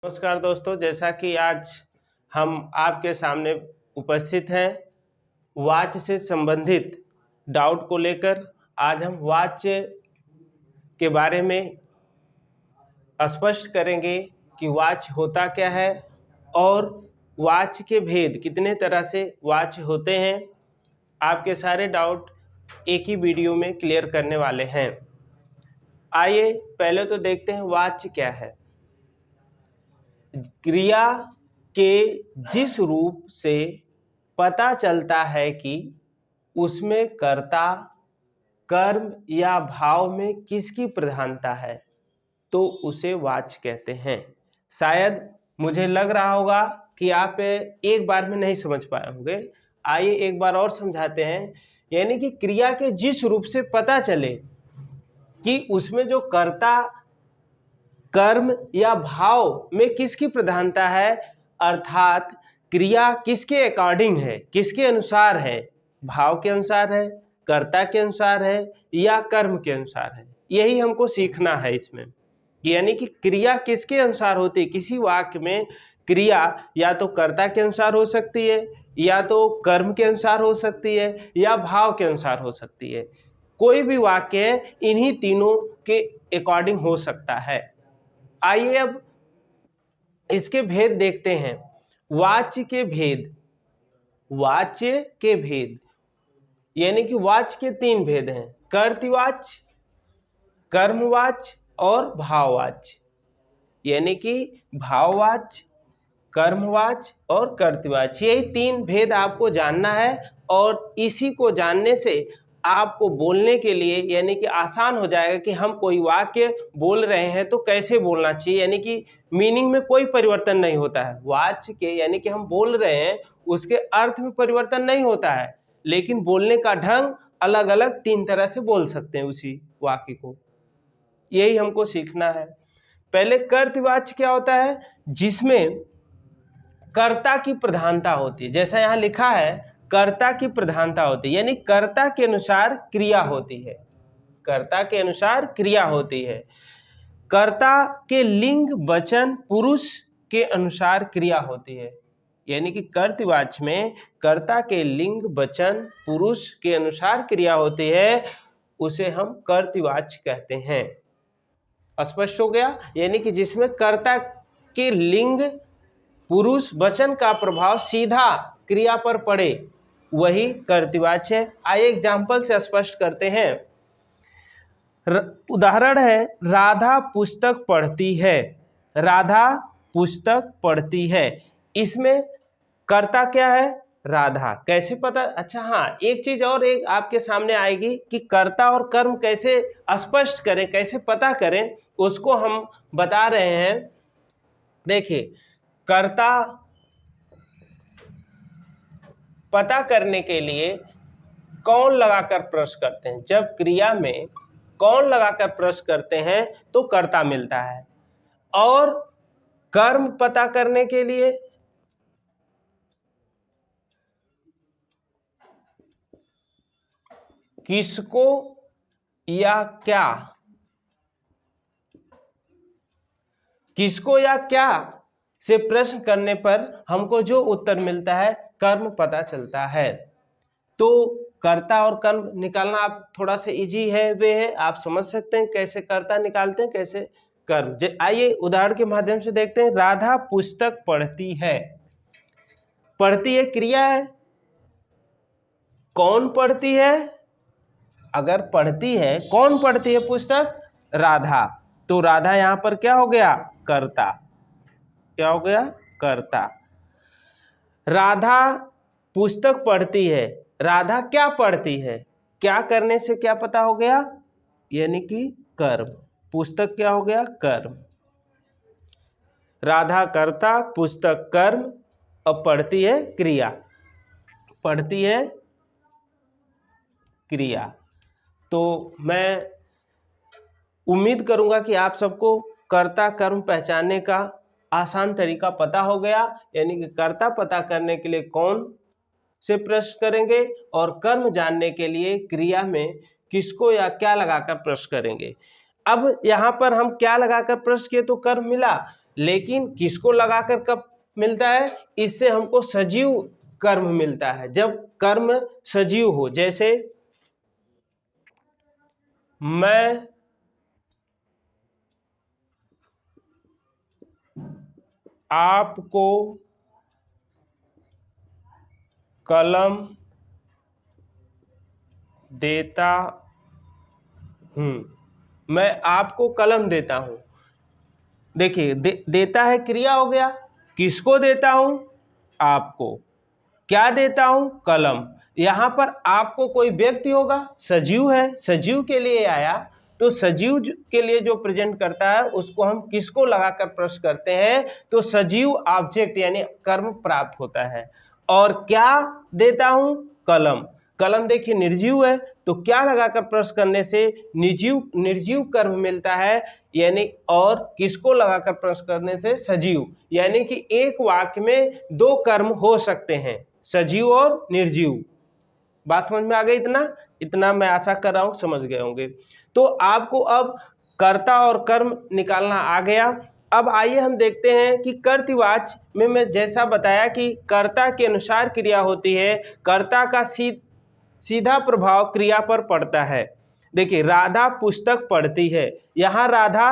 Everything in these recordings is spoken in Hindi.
नमस्कार दोस्तों, जैसा कि आज हम आपके सामने उपस्थित हैं वॉच से संबंधित डाउट को लेकर। आज हम वॉच के बारे में स्पष्ट करेंगे कि वॉच होता क्या है और वॉच के भेद कितने तरह से वॉच होते हैं। आपके सारे डाउट एक ही वीडियो में क्लियर करने वाले हैं। आइए पहले तो देखते हैं वॉच क्या है। क्रिया के जिस रूप से पता चलता है कि उसमें कर्ता, कर्म या भाव में किसकी प्रधानता है तो उसे वाच कहते हैं। शायद मुझे लग रहा होगा कि आप एक बार में नहीं समझ पाए होंगे। आइए एक बार और समझाते हैं। यानी कि क्रिया के जिस रूप से पता चले कि उसमें जो कर्ता, कर्म या भाव में किसकी प्रधानता है, अर्थात क्रिया किसके अकॉर्डिंग है, किसके अनुसार है, भाव के अनुसार है, कर्ता के अनुसार है या कर्म के अनुसार है। यही हमको सीखना है इसमें, यानी कि क्रिया किसके अनुसार होती है। किसी वाक्य में क्रिया या तो कर्ता के अनुसार हो सकती है, या तो कर्म के अनुसार हो सकती है, या भाव के अनुसार हो सकती है। कोई भी वाक्य इन्हीं तीनों के अकॉर्डिंग हो सकता है। आइए अब इसके भेद देखते हैं। वाच्य के भेद, वाच्य के भेद यानी कि वाच्य के तीन भेद हैं, कर्तृवाच्य, कर्मवाच्य और भाववाच्य। यानी कि भाववाच्य, कर्मवाच्य और कर्तृवाच्य, यही तीन भेद आपको जानना है। और इसी को जानने से आपको बोलने के लिए यानी कि आसान हो जाएगा कि हम कोई वाक्य बोल रहे हैं तो कैसे बोलना चाहिए। यानी कि मीनिंग में कोई परिवर्तन नहीं होता है। वाच्य के यानी कि हम बोल रहे हैं उसके अर्थ में परिवर्तन नहीं होता है, लेकिन बोलने का ढंग अलग अलग तीन तरह से बोल सकते हैं उसी वाक्य को। यही हमको सीखना है। पहले कर्तृवाच्य क्या होता है, जिसमें कर्ता की प्रधानता होती है। जैसा यहाँ लिखा है, कर्ता की प्रधानता होती है, यानी कर्ता के अनुसार क्रिया होती है, कर्ता के अनुसार क्रिया होती है। कर्ता के लिंग वचन पुरुष के अनुसार क्रिया होती है। यानी कि कर्तृवाच्य में कर्ता के लिंग वचन पुरुष के अनुसार क्रिया होती है, उसे हम कर्तृवाच्य कहते हैं। स्पष्ट हो गया। यानी कि जिसमें कर्ता के लिंग, पुरुष, वचन का प्रभाव सीधा क्रिया पर पड़े, वही कर्तृवाच्य है। आइए एग्जाम्पल से स्पष्ट करते हैं। उदाहरण है, राधा पुस्तक पढ़ती है। राधा पुस्तक पढ़ती है, इसमें कर्ता क्या है, राधा। कैसे पता, अच्छा हाँ, एक चीज और एक आपके सामने आएगी कि कर्ता और कर्म कैसे स्पष्ट करें, कैसे पता करें, उसको हम बता रहे हैं। देखिए, कर्ता पता करने के लिए कौन लगाकर प्रश्न करते हैं। जब क्रिया में कौन लगाकर प्रश्न करते हैं तो कर्ता मिलता है। और कर्म पता करने के लिए किसको या क्या, किसको या क्या से प्रश्न करने पर हमको जो उत्तर मिलता है कर्म पता चलता है। तो कर्ता और कर्म निकालना आप थोड़ा सा इजी है, वे है, आप समझ सकते हैं कैसे कर्ता निकालते हैं, कैसे कर्म। आइए उदाहरण के माध्यम से देखते हैं। राधा पुस्तक पढ़ती है। पढ़ती है क्रिया है, कौन पढ़ती है, अगर पढ़ती है, कौन पढ़ती है पुस्तक, राधा, तो राधा यहां पर क्या हो गया, कर्ता। क्या हो गया, कर्ता। राधा पुस्तक पढ़ती है, राधा क्या पढ़ती है, क्या करने से क्या पता हो गया, यानी कि कर्म। पुस्तक क्या हो गया, कर्म। राधा कर्ता, पुस्तक कर्म, और पढ़ती है क्रिया। पढ़ती है क्रिया। तो मैं उम्मीद करूंगा कि आप सबको कर्ता कर्म पहचानने का आसान तरीका पता हो गया। यानी कि कर्ता पता करने के लिए कौन से प्रश्न करेंगे और कर्म जानने के लिए क्रिया में किसको या क्या लगाकर प्रश्न करेंगे। अब यहाँ पर हम क्या लगाकर प्रश्न किए तो कर्म मिला, लेकिन किसको लगाकर कब मिलता है? इससे हमको सजीव कर्म मिलता है, जब कर्म सजीव हो। जैसे मैं आपको कलम देता हूं, मैं आपको कलम देता हूं। देखिए देता है क्रिया हो गया, किसको देता हूं? आपको। क्या देता हूं? कलम। यहां पर आपको कोई व्यक्ति होगा, सजीव है, सजीव के लिए आया, तो सजीव के लिए जो प्रेजेंट करता है उसको हम किसको लगाकर प्रश्न करते हैं? तो सजीव ऑब्जेक्ट यानी कर्म प्राप्त होता है। और क्या देता हूं? कलम। कलम देखिए निर्जीव है, तो क्या लगाकर प्रश्न करने से निर्जीव कर्म मिलता है, यानी और किसको लगाकर प्रश्न करने से? सजीव। यानी कि एक वाक्य में दो कर्म हो सकते हैं, सजीव और निर्जीव। बात समझ में आ गई? इतना मैं आशा कर रहा हूं समझ गए होंगे। तो आपको अब कर्ता और कर्म निकालना आ गया। अब आइए हम देखते हैं कि कर्तृवाच्य में मैं जैसा बताया कि कर्ता के अनुसार क्रिया होती है, कर्ता का सीधा प्रभाव क्रिया पर पड़ता है। देखिए राधा पुस्तक पढ़ती है, यहां राधा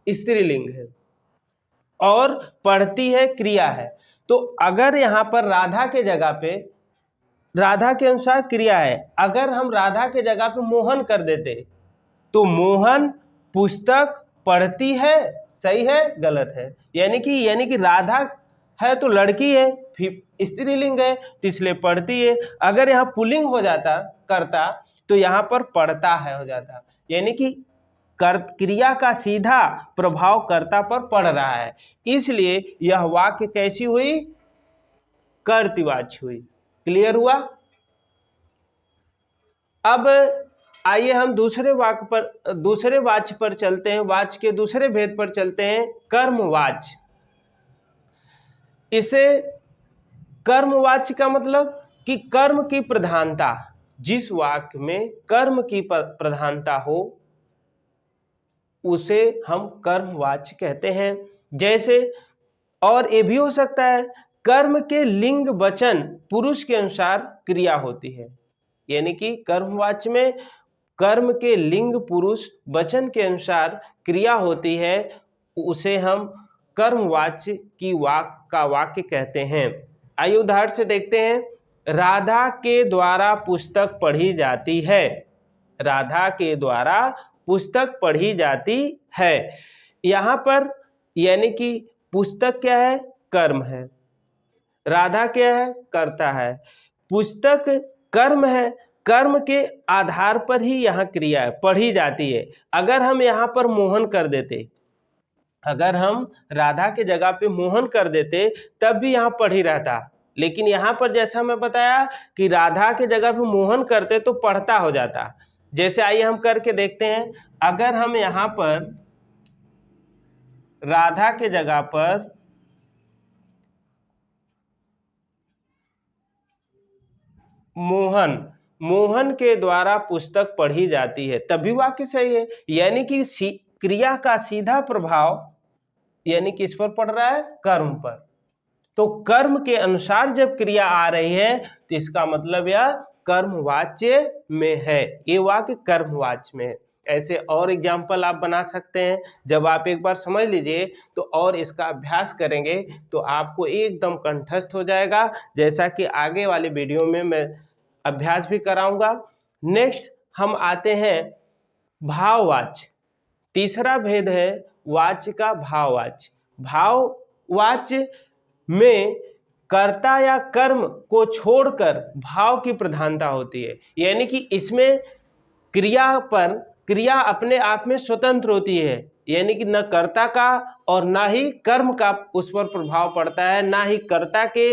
स्त्रीलिंग है और पढ़ती है क्रिया है। तो अगर यहां पर राधा के जगह पे, राधा के अनुसार क्रिया है, अगर हम राधा के जगह पे मोहन कर देते तो मोहन पुस्तक पढ़ती है, सही है गलत है? यानी कि राधा है तो लड़की है, फिर स्त्रीलिंग है तो इसलिए पढ़ती है। अगर यहाँ पुल्लिंग हो जाता करता तो यहाँ पर पढ़ता है हो जाता, यानी कि क्रिया का सीधा प्रभाव कर्ता पर पड़ रहा है, इसलिए यह वाक्य कैसी हुई? कर्तृवाच्य हुई। क्लियर हुआ? अब आइए हम दूसरे वाच्य पर चलते हैं, वाच्य के दूसरे भेद पर चलते हैं, कर्मवाच्य। इसे कर्मवाच्य का मतलब कि कर्म की प्रधानता, जिस वाक्य में कर्म की प्रधानता हो उसे हम कर्मवाच्य कहते हैं। जैसे और ये भी हो सकता है कर्म के लिंग वचन पुरुष के अनुसार क्रिया होती है, यानी कि कर्मवाच्य में कर्म के लिंग पुरुष वचन के अनुसार क्रिया होती है, उसे हम कर्मवाच्य की वाक्य कहते हैं। आइए उदाहरण से देखते हैं। राधा के द्वारा पुस्तक पढ़ी जाती है, राधा के द्वारा पुस्तक पढ़ी जाती है। यहाँ पर यानी कि पुस्तक क्या है? कर्म है, राधा क्या है? कर्ता है। पुस्तक कर्म है, कर्म के आधार पर ही यहाँ क्रिया है, पढ़ी जाती है। अगर हम यहाँ पर मोहन कर देते, अगर हम राधा के जगह पे मोहन कर देते तब भी यहाँ पढ़ी रहता, लेकिन यहाँ पर जैसा मैं बताया कि राधा के जगह पे मोहन करते तो पढ़ता हो जाता। जैसे आइए हम करके देखते हैं। अगर हम यहाँ पर राधा के जगह पर मोहन के द्वारा पुस्तक पढ़ी जाती है, तभी वाक्य सही है। यानी कि क्रिया का सीधा प्रभाव यानी कि इस पर पड़ रहा है? कर्म पर। तो कर्म के अनुसार जब क्रिया आ रही है तो इसका मतलब यह कर्मवाच्य में है, ये वाक्य कर्मवाच्य में है। ऐसे और एग्जाम्पल आप बना सकते हैं। जब आप एक बार समझ लीजिए तो और इसका अभ्यास करेंगे तो आपको एकदम कंठस्थ हो जाएगा, जैसा कि आगे वाले वीडियो में मैं अभ्यास भी कराऊंगा। नेक्स्ट हम आते हैं भाववाच्य। तीसरा भेद है वाच्य का भाववाच्य। भाववाच्य में कर्ता या कर्म को छोड़कर भाव की प्रधानता होती है, यानी कि इसमें क्रिया अपने आप में स्वतंत्र होती है, यानी कि न कर्ता का और ना ही कर्म का उस पर प्रभाव पड़ता है, ना ही कर्ता के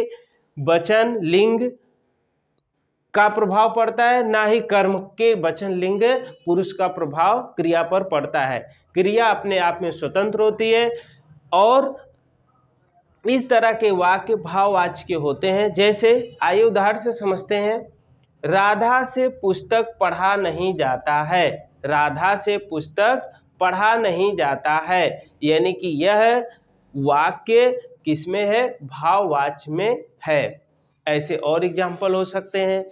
वचन लिंग का प्रभाव पड़ता है, ना ही कर्म के वचन लिंग पुरुष का प्रभाव क्रिया पर पड़ता है। क्रिया अपने आप में स्वतंत्र होती है और इस तरह के वाक्य भाववाच्य के होते हैं। जैसे आइए उदाहरण से समझते हैं। राधा से पुस्तक पढ़ा नहीं जाता है, राधा से पुस्तक पढ़ा नहीं जाता है, यानी कि यह वाक्य किसमें है? भाववाच्य में है। ऐसे और एग्जाम्पल हो सकते हैं,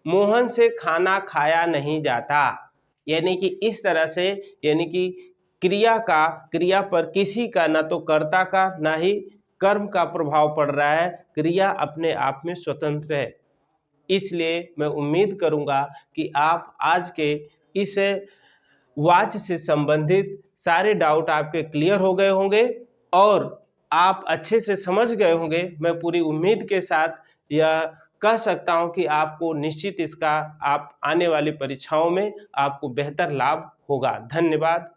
मोहन से खाना खाया नहीं जाता। यानी कि इस तरह से, यानी कि क्रिया पर किसी का ना तो कर्ता का ना ही कर्म का प्रभाव पड़ रहा है। क्रिया अपने आप में स्वतंत्र है। इसलिए मैं उम्मीद करूंगा कि आप आज के इस वाच से संबंधित सारे डाउट आपके क्लियर हो गए होंगे और आप अच्छे से समझ गए होंगे। मैं पूरी उम्मीद के साथ यह कह सकता हूं कि आपको निश्चित इसका आप आने वाली परीक्षाओं में आपको बेहतर लाभ होगा। धन्यवाद।